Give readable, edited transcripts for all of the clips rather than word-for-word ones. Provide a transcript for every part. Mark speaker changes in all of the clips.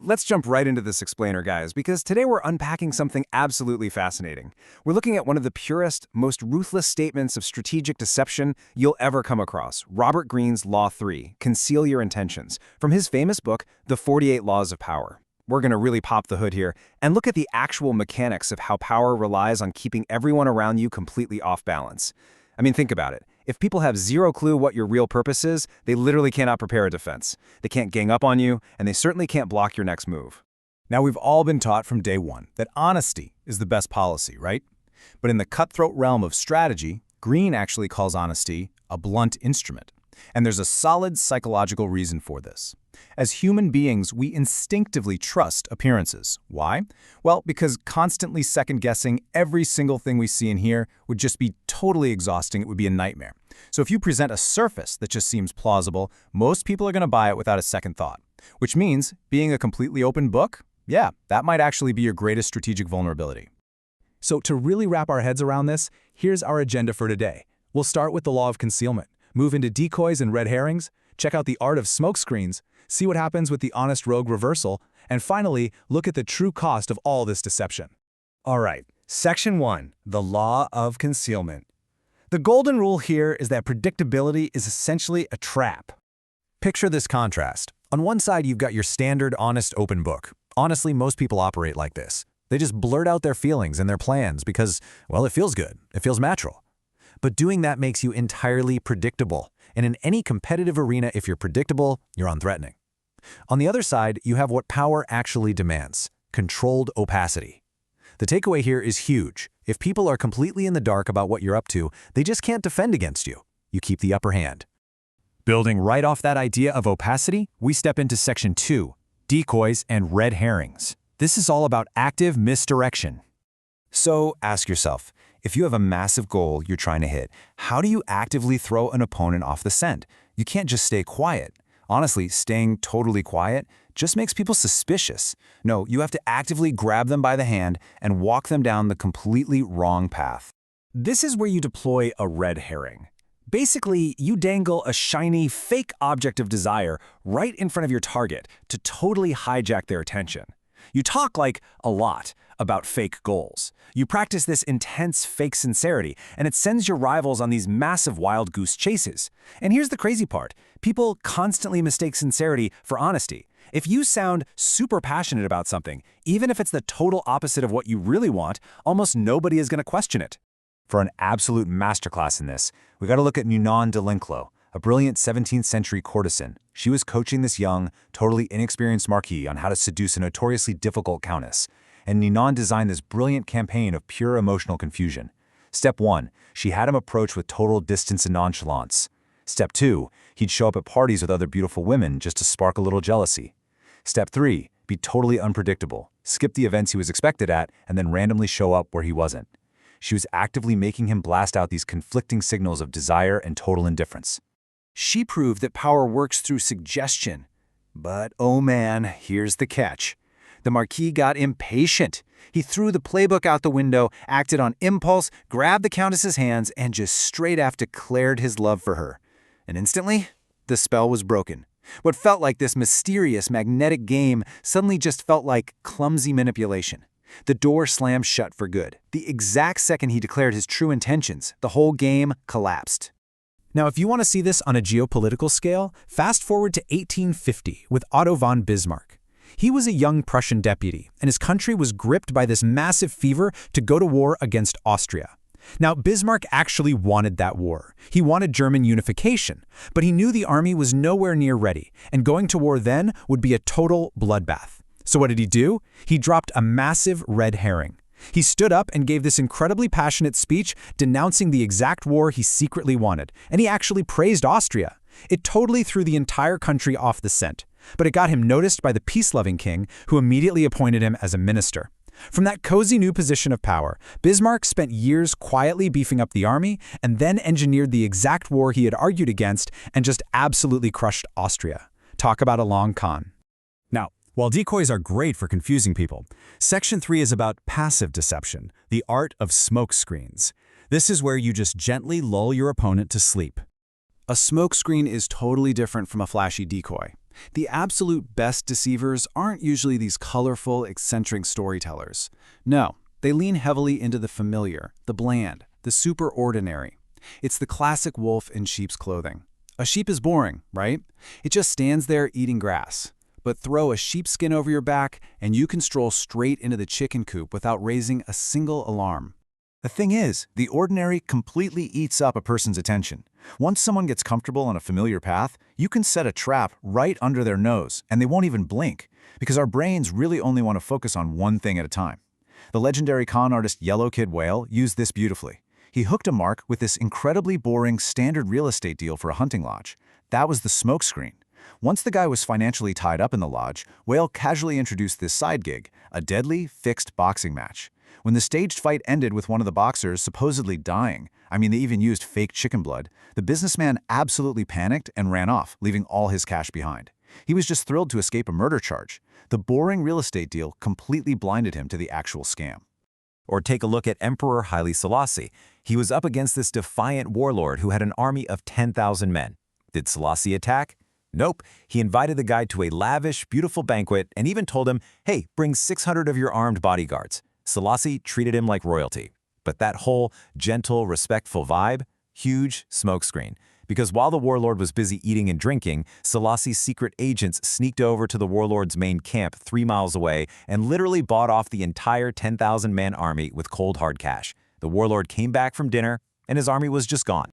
Speaker 1: let's jump right into this explainer, guys, because today we're unpacking something absolutely fascinating. We're looking at one of the purest, most ruthless statements of strategic deception you'll ever come across, Robert Greene's Law 3, Conceal Your Intentions, from his famous book, The 48 Laws of Power. We're going to really pop the hood here and look at the actual mechanics of how power relies on keeping everyone around you completely off balance. I mean, think about it. If people have zero clue what your real purpose is, they literally cannot prepare a defense. They can't gang up on you, and they certainly can't block your next move.
Speaker 2: Now, we've all been taught from day one that honesty is the best policy, right? But in the cutthroat realm of strategy, Greene actually calls honesty a blunt instrument. And there's a solid psychological reason for this. As human beings, we instinctively trust appearances. Why? Well, because constantly second-guessing every single thing we see and hear would just be totally exhausting. It would be a nightmare. So if you present a surface that just seems plausible, most people are going to buy it without a second thought. Which means being a completely open book, yeah, that might actually be your greatest strategic vulnerability. So to really wrap our heads around this, here's our agenda for today. We'll start with the law of concealment, move into decoys and red herrings, check out the art of smokescreens, see what happens with the honest rogue reversal, and finally, look at the true cost of all this deception.
Speaker 3: All right, Section 1, the law of concealment. The golden rule here is that predictability is essentially a trap. Picture this contrast. On one side, you've got your standard honest open book. Honestly, most people operate like this. They just blurt out their feelings and their plans because, well, it feels good. It feels natural. But doing that makes you entirely predictable. And in any competitive arena, if you're predictable, you're unthreatening. On the other side, you have what power actually demands, controlled opacity. The takeaway here is huge. If people are completely in the dark about what you're up to, they just can't defend against you. You keep the upper hand. Building right off that idea of opacity, we step into Section 2, decoys and red herrings. This is all about active misdirection. So ask yourself, if you have a massive goal you're trying to hit, how do you actively throw an opponent off the scent? You can't just stay quiet. Honestly, staying totally quiet just makes people suspicious. No, you have to actively grab them by the hand and walk them down the completely wrong path. This is where you deploy a red herring. Basically, you dangle a shiny, fake object of desire right in front of your target to totally hijack their attention. You talk like a lot about fake goals. You practice this intense fake sincerity, and it sends your rivals on these massive wild goose chases. And here's the crazy part. People constantly mistake sincerity for honesty. If you sound super passionate about something, even if it's the total opposite of what you really want, almost nobody is going to question it. For an absolute masterclass in this, we got to look at Ninon de L'Enclos, a brilliant 17th century courtesan. She was coaching this young, totally inexperienced marquis on how to seduce a notoriously difficult countess. And Ninon designed this brilliant campaign of pure emotional confusion. Step 1, she had him approach with total distance and nonchalance. Step 2, he'd show up at parties with other beautiful women just to spark a little jealousy. Step 3, be totally unpredictable, skip the events he was expected at, and then randomly show up where he wasn't. She was actively making him blast out these conflicting signals of desire and total indifference. She proved that power works through suggestion. But oh man, here's the catch. The Marquis got impatient. He threw the playbook out the window, acted on impulse, grabbed the Countess's hands, and just straight-off declared his love for her. And instantly, the spell was broken. What felt like this mysterious, magnetic game suddenly just felt like clumsy manipulation. The door slammed shut for good. The exact second he declared his true intentions, the whole game collapsed. Now, if you want to see this on a geopolitical scale, fast forward to 1850 with Otto von Bismarck. He was a young Prussian deputy, and his country was gripped by this massive fever to go to war against Austria. Now, Bismarck actually wanted that war. He wanted German unification, but he knew the army was nowhere near ready, and going to war then would be a total bloodbath. So what did he do? He dropped a massive red herring. He stood up and gave this incredibly passionate speech denouncing the exact war he secretly wanted, and he actually praised Austria. It totally threw the entire country off the scent, but it got him noticed by the peace-loving king, who immediately appointed him as a minister. From that cozy new position of power, Bismarck spent years quietly beefing up the army and then engineered the exact war he had argued against and just absolutely crushed Austria. Talk about a long con. Now, while decoys are great for confusing people, Section 3 is about passive deception, the art of smokescreens. This is where you just gently lull your opponent to sleep.
Speaker 1: A smokescreen is totally different from a flashy decoy.
Speaker 2: The absolute best deceivers aren't usually these colorful, eccentric storytellers. No, they lean heavily into the familiar, the bland, the superordinary. It's the classic wolf in sheep's clothing. A sheep is boring, right? It just stands there eating grass. But throw a sheepskin over your back, and you can stroll straight into the chicken coop without raising a single alarm.
Speaker 3: The thing is, the ordinary completely eats up a person's attention. Once someone gets comfortable on a familiar path, you can set a trap right under their nose, and they won't even blink, because our brains really only want to focus on one thing at a time. The legendary con artist Yellow Kid Whale used this beautifully. He hooked a mark with this incredibly boring standard real estate deal for a hunting lodge. That was the smoke screen. Once the guy was financially tied up in the lodge, Whale casually introduced this side gig, a deadly, fixed boxing match. When the staged fight ended with one of the boxers supposedly dying, I mean they even used fake chicken blood, the businessman absolutely panicked and ran off, leaving all his cash behind. He was just thrilled to escape a murder charge. The boring real estate deal completely blinded him to the actual scam.
Speaker 4: Or take a look at Emperor Haile Selassie. He was up against this defiant warlord who had an army of 10,000 men. Did Selassie attack? Nope. He invited the guy to a lavish, beautiful banquet and even told him, hey, bring 600 of your armed bodyguards. Selassie treated him like royalty. But that whole gentle, respectful vibe, huge smokescreen. Because while the warlord was busy eating and drinking, Selassie's secret agents sneaked over to the warlord's main camp 3 miles away and literally bought off the entire 10,000-man army with cold hard cash. The warlord came back from dinner, and his army was just gone.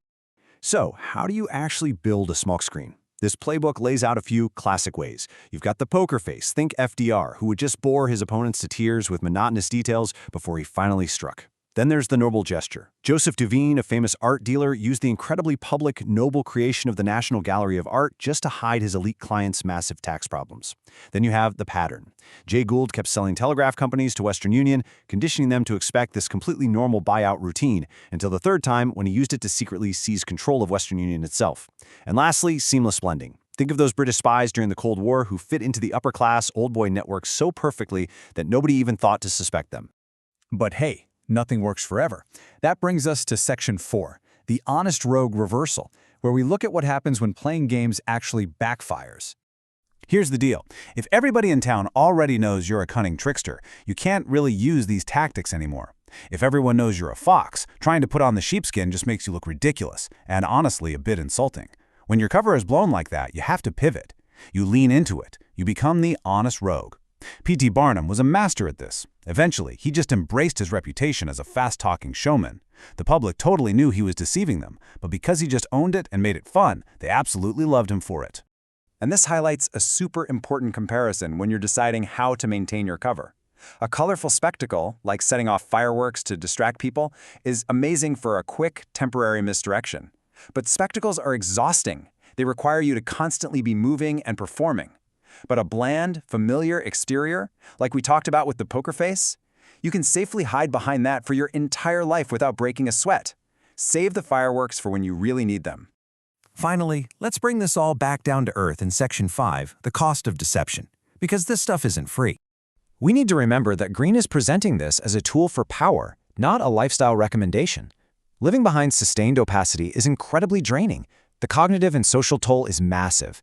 Speaker 5: So, how do you actually build a smokescreen? This playbook lays out a few classic ways. You've got the poker face, think FDR, who would just bore his opponents to tears with monotonous details before he finally struck. Then there's the noble gesture. Joseph Duveen, a famous art dealer, used the incredibly public, noble creation of the National Gallery of Art just to hide his elite clients' massive tax problems. Then you have the pattern. Jay Gould kept selling telegraph companies to Western Union, conditioning them to expect this completely normal buyout routine, until the third time when he used it to secretly seize control of Western Union itself. And lastly, seamless blending. Think of those British spies during the Cold War who fit into the upper-class old boy network so perfectly that nobody even thought to suspect them.
Speaker 3: But hey, nothing works forever. That brings us to Section 4, the honest rogue reversal, where we look at what happens when playing games actually backfires. Here's the deal. If everybody in town already knows you're a cunning trickster, you can't really use these tactics anymore. If everyone knows you're a fox, trying to put on the sheepskin just makes you look ridiculous, and honestly a bit insulting. When your cover is blown like that, you have to pivot. You lean into it. You become the honest rogue. P.T. Barnum was a master at this. Eventually, he just embraced his reputation as a fast-talking showman. The public totally knew he was deceiving them, but because he just owned it and made it fun, they absolutely loved him for it.
Speaker 1: And this highlights a super important comparison when you're deciding how to maintain your cover. A colorful spectacle, like setting off fireworks to distract people, is amazing for a quick, temporary misdirection. But spectacles are exhausting. They require you to constantly be moving and performing. But a bland, familiar exterior, like we talked about with the poker face, you can safely hide behind that for your entire life without breaking a sweat. Save the fireworks for when you really need them.
Speaker 4: Finally, let's bring this all back down to earth in Section 5, the cost of deception, because this stuff isn't free.
Speaker 1: We need to remember that Greene is presenting this as a tool for power, not a lifestyle recommendation. Living behind sustained opacity is incredibly draining. The cognitive and social toll is massive.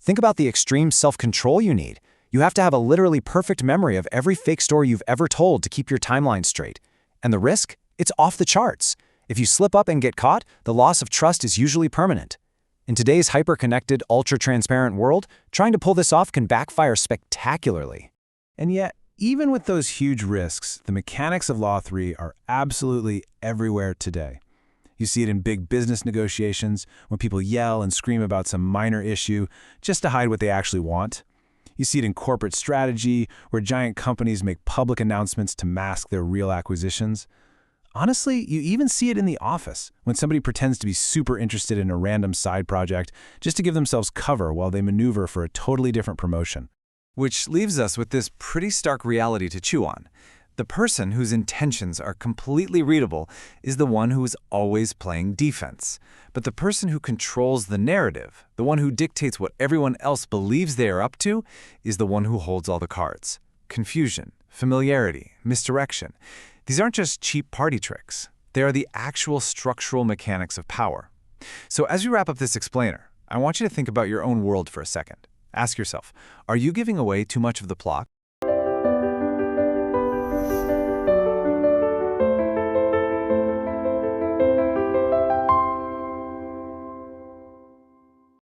Speaker 1: Think about the extreme self-control you need. You have to have a literally perfect memory of every fake story you've ever told to keep your timeline straight. And the risk? It's off the charts. If you slip up and get caught, the loss of trust is usually permanent. In today's hyper-connected, ultra-transparent world, trying to pull this off can backfire spectacularly.
Speaker 2: And yet, even with those huge risks, the mechanics of Law 3 are absolutely everywhere today. You see it in big business negotiations, when people yell and scream about some minor issue just to hide what they actually want. You see it in corporate strategy, where giant companies make public announcements to mask their real acquisitions. Honestly, you even see it in the office, when somebody pretends to be super interested in a random side project just to give themselves cover while they maneuver for a totally different promotion.
Speaker 1: Which leaves us with this pretty stark reality to chew on. The person whose intentions are completely readable is the one who is always playing defense. But the person who controls the narrative, the one who dictates what everyone else believes they are up to, is the one who holds all the cards. Confusion, familiarity, misdirection. These aren't just cheap party tricks. They are the actual structural mechanics of power. So as we wrap up this explainer, I want you to think about your own world for a second.
Speaker 2: Ask yourself, are you giving away too much of the plot?